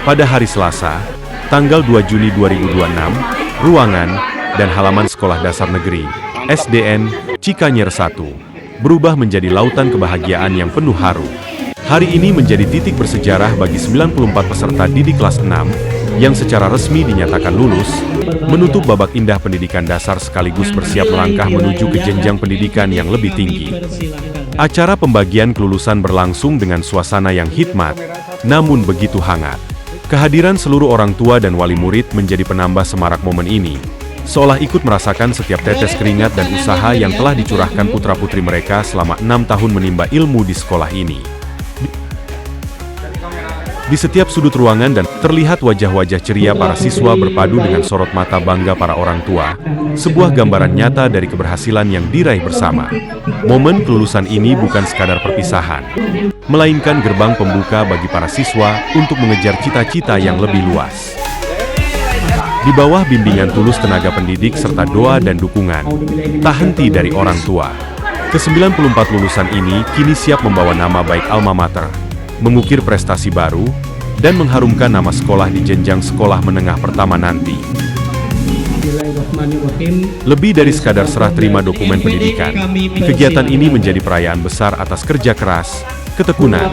Pada hari Selasa, tanggal 2 Juni 2026, ruangan dan halaman Sekolah Dasar Negeri SDN Cikanyer 1 berubah menjadi lautan kebahagiaan yang penuh haru. Hari ini menjadi titik bersejarah bagi 94 peserta didik kelas 6 yang secara resmi dinyatakan lulus, menutup babak indah pendidikan dasar sekaligus bersiap melangkah menuju ke jenjang pendidikan yang lebih tinggi. Acara pembagian kelulusan berlangsung dengan suasana yang hikmat, namun begitu hangat. Kehadiran seluruh orang tua dan wali murid menjadi penambah semarak momen ini, seolah ikut merasakan setiap tetes keringat dan usaha yang telah dicurahkan putra-putri mereka selama 6 tahun menimba ilmu di sekolah ini. Di setiap sudut ruangan dan terlihat wajah-wajah ceria para siswa berpadu dengan sorot mata bangga para orang tua, sebuah gambaran nyata dari keberhasilan yang diraih bersama. Momen kelulusan ini bukan sekadar perpisahan, melainkan gerbang pembuka bagi para siswa untuk mengejar cita-cita yang lebih luas. Di bawah bimbingan tulus tenaga pendidik serta doa dan dukungan, tak henti dari orang tua. Ke-94 lulusan ini kini siap membawa nama baik alma mater, mengukir prestasi baru, dan mengharumkan nama sekolah di jenjang sekolah menengah pertama nanti. Lebih dari sekadar serah terima dokumen pendidikan, kegiatan ini menjadi perayaan besar atas kerja keras, ketekunan,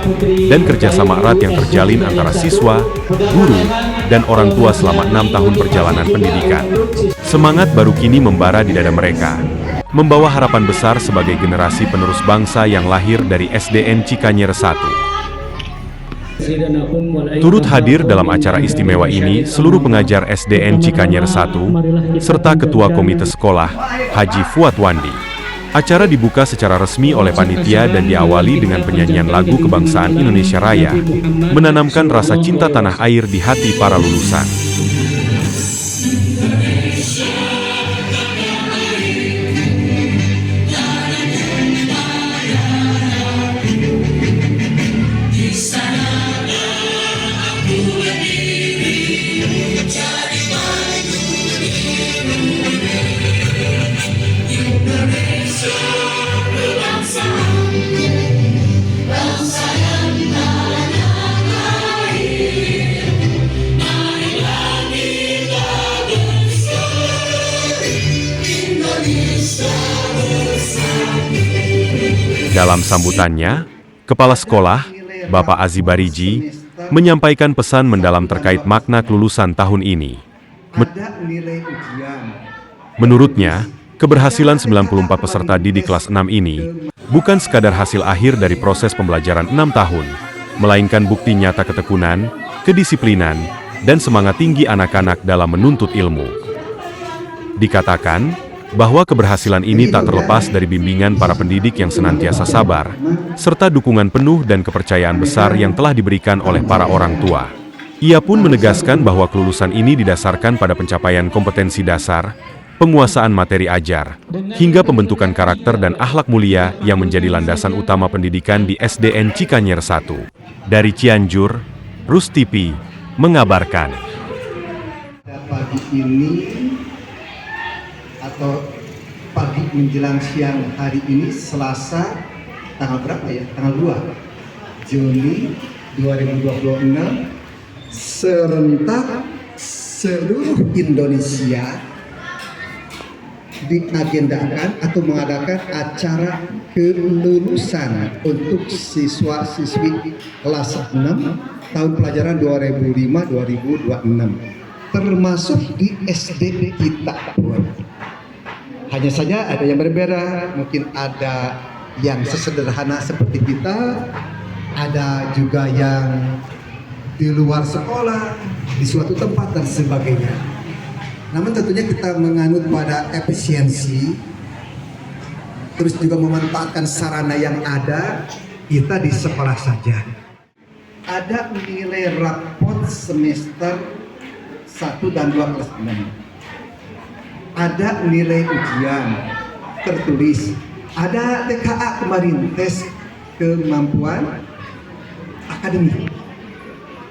dan kerjasama erat yang terjalin antara siswa, guru, dan orang tua selama 6 tahun perjalanan pendidikan. Semangat baru kini membara di dada mereka, membawa harapan besar sebagai generasi penerus bangsa yang lahir dari SDN Cikanyer 1. Turut hadir dalam acara istimewa ini seluruh pengajar SDN Cikanyer 1, serta Ketua Komite Sekolah, Haji Fuad Wandi. Acara dibuka secara resmi oleh panitia dan diawali dengan penyanyian lagu kebangsaan Indonesia Raya, menanamkan rasa cinta tanah air di hati para lulusan. Dalam sambutannya, Kepala Sekolah, Bapak Azi Bariji, menyampaikan pesan mendalam terkait makna kelulusan tahun ini. Menurutnya, keberhasilan 94 peserta didik kelas 6 ini bukan sekadar hasil akhir dari proses pembelajaran 6 tahun, melainkan bukti nyata ketekunan, kedisiplinan, dan semangat tinggi anak-anak dalam menuntut ilmu. Dikatakan bahwa keberhasilan ini tak terlepas dari bimbingan para pendidik yang senantiasa sabar, serta dukungan penuh dan kepercayaan besar yang telah diberikan oleh para orang tua. Ia pun menegaskan bahwa kelulusan ini didasarkan pada pencapaian kompetensi dasar, penguasaan materi ajar, hingga pembentukan karakter dan akhlak mulia yang menjadi landasan utama pendidikan di SDN Cikanyer 1. Dari Cianjur, Rustipi mengabarkan. Pagi ini atau pagi menjelang siang hari ini Selasa tanggal berapa ya? Tanggal 2 Juni 2026 serentak seluruh Indonesia diagendakan atau mengadakan acara kelulusan untuk siswa-siswi kelas 6 tahun pelajaran 2005-2026 termasuk di SD kita. Hanya saja ada yang berbeda, mungkin ada yang sesederhana seperti kita, ada juga yang di luar sekolah, di suatu tempat dan sebagainya. Namun tentunya kita menganut pada efisiensi, terus juga memanfaatkan sarana yang ada, kita di sekolah saja. Ada nilai rapot semester 1 dan 2 kelas 6. Ada nilai ujian tertulis, ada TKA kemarin, tes kemampuan akademik.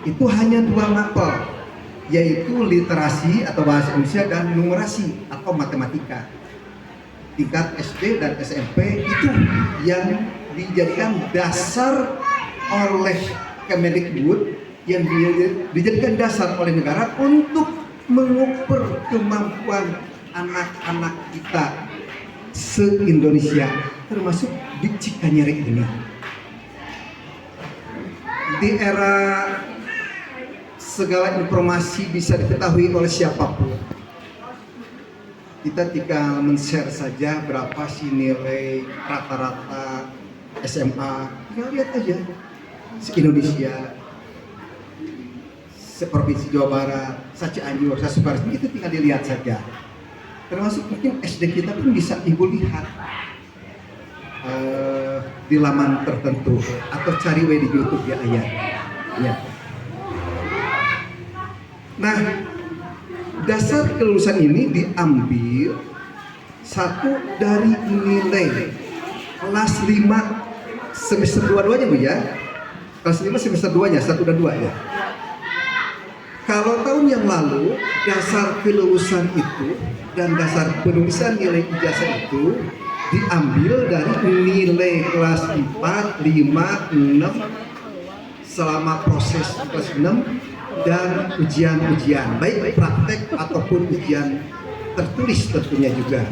Itu hanya 2 mapel, yaitu literasi atau bahasa Indonesia dan numerasi atau matematika. Tingkat SD dan SMP itu yang dijadikan dasar oleh Kemendikbud yang dijadikan dasar oleh negara untuk mengukur kemampuan anak-anak kita se-Indonesia, termasuk di Cikanyere ini. Di era segala informasi bisa diketahui oleh siapapun, kita tinggal men-share saja berapa sih nilai rata-rata SMA. Tinggal lihat aja se-Indonesia, se-Provinsi Jawa Barat, se-Cianjur, se-Sukaresmi, itu tinggal dilihat saja. Termasuk mungkin SD kita pun bisa ibu lihat di laman tertentu atau cari di YouTube ya ayah. Ya. Nah, dasar kelulusan ini diambil satu dari nilai kelas 5 semester 2-2-nya Bu ya. Kelas 5 semester 2-nya, 1 dan 2 ya. Kalau tahun yang lalu dasar kelulusan itu dan dasar penulisan nilai ijazah itu diambil dari nilai kelas 4, 5, 6 selama proses kelas 6 dan ujian-ujian, baik praktek ataupun ujian tertulis tentunya juga.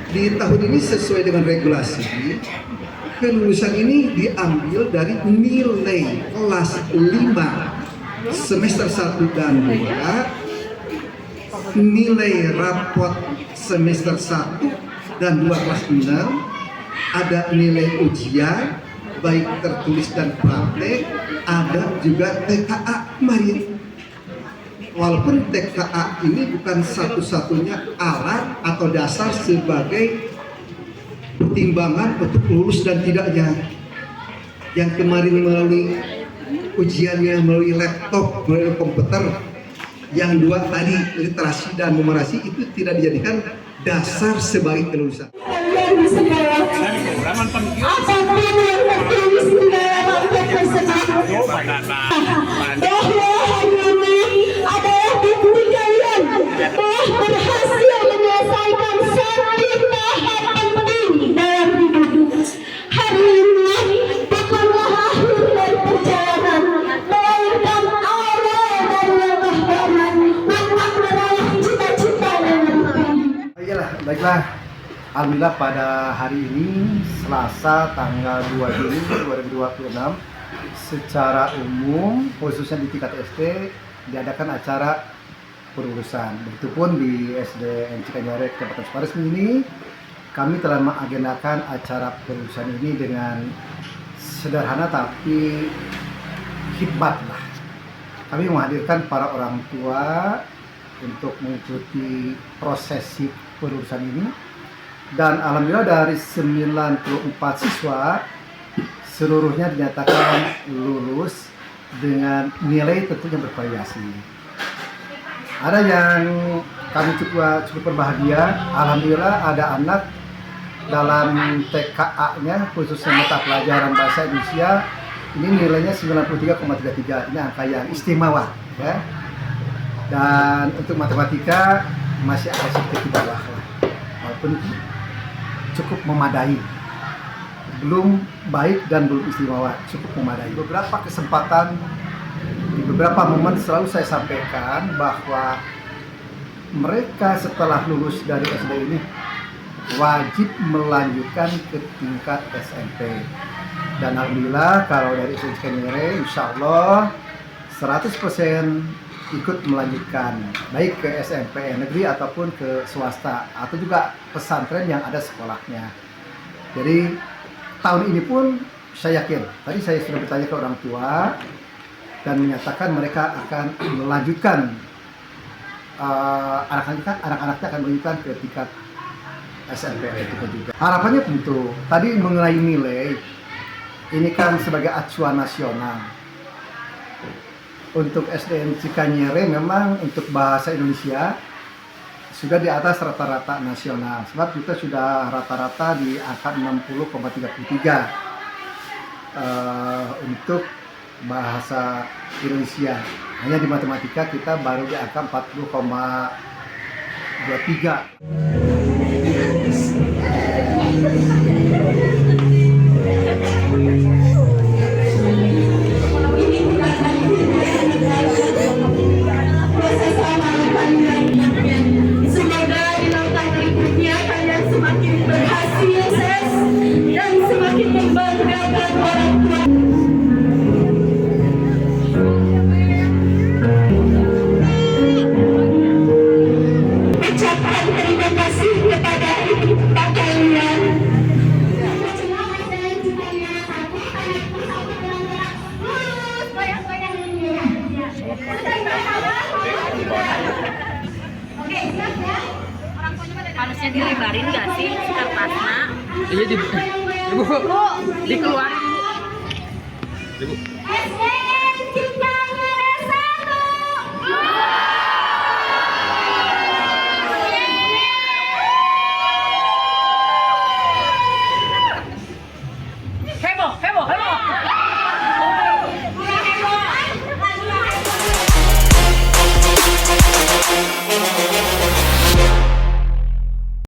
Di tahun ini sesuai dengan regulasi, kelulusan ini diambil dari nilai kelas 5 semester 1 dan 2, nilai rapot semester 1 dan 2 kelas 6, ada nilai ujian baik tertulis dan praktek, ada juga TKA kemarin. Walaupun TKA ini bukan satu-satunya alat atau dasar sebagai pertimbangan untuk lulus dan tidaknya. Yang kemarin melalui ujiannya melalui laptop, melalui komputer, yang 2 tadi literasi dan numerasi itu tidak dijadikan dasar sebagai kelulusan. Apapun yang tertulis di dalam tersebut, bahwa hari ini adalah bukti kalian telah berhasil menyelesaikan satu tahap penting dalam hidup. Hari ini bukanlah akhir dari perjalanan, melainkan awal dari langkah baru untuk meraih cita-cita dan mimpi. Baiklah. Alhamdulillah pada hari ini Selasa tanggal 2 Juni 2026 secara umum khususnya di tingkat SD diadakan acara pengurusan. Begitupun di SDN Cikanyere Kecamatan Sukaresmi ini kami telah mengagendakan acara pengurusan ini dengan sederhana tapi hikmat lah. Kami menghadirkan para orang tua untuk mengikuti prosesi pengurusan ini. Dan alhamdulillah dari 94 siswa seluruhnya dinyatakan lulus dengan nilai tentunya bervariasi. Ada yang kami cukup berbahagia, alhamdulillah ada anak dalam TKA-nya khususnya mata pelajaran bahasa Indonesia ini nilainya 93,33. Ini angka yang istimewa ya. Dan untuk matematika masih ada sedikit di bawah lah. Walaupun cukup memadai, belum baik dan belum istimewa, cukup memadai. Beberapa kesempatan, di beberapa momen selalu saya sampaikan bahwa mereka setelah lulus dari SD ini wajib melanjutkan ke tingkat SMP. Dan alhamdulillah kalau dari SD Cikanyere insya Allah 100% ikut melanjutkan baik ke SMP negeri ataupun ke swasta atau juga pesantren yang ada sekolahnya. Jadi tahun ini pun saya yakin, tadi saya sudah bertanya ke orang tua dan menyatakan mereka akan melanjutkan anak-anaknya akan melanjutkan ke tingkat SMP itu juga. Harapannya tentu tadi mengenai nilai ini kan sebagai acuan nasional. Untuk SDN Cikanyere memang untuk bahasa Indonesia sudah di atas rata-rata nasional. Sebab kita sudah rata-rata di angka 60,33 untuk bahasa Indonesia. Hanya di matematika kita baru di angka 40,23. harusnya dilebarin nggak sih kertasnya? Iya, Ibu. Dikeluarin. Ibu.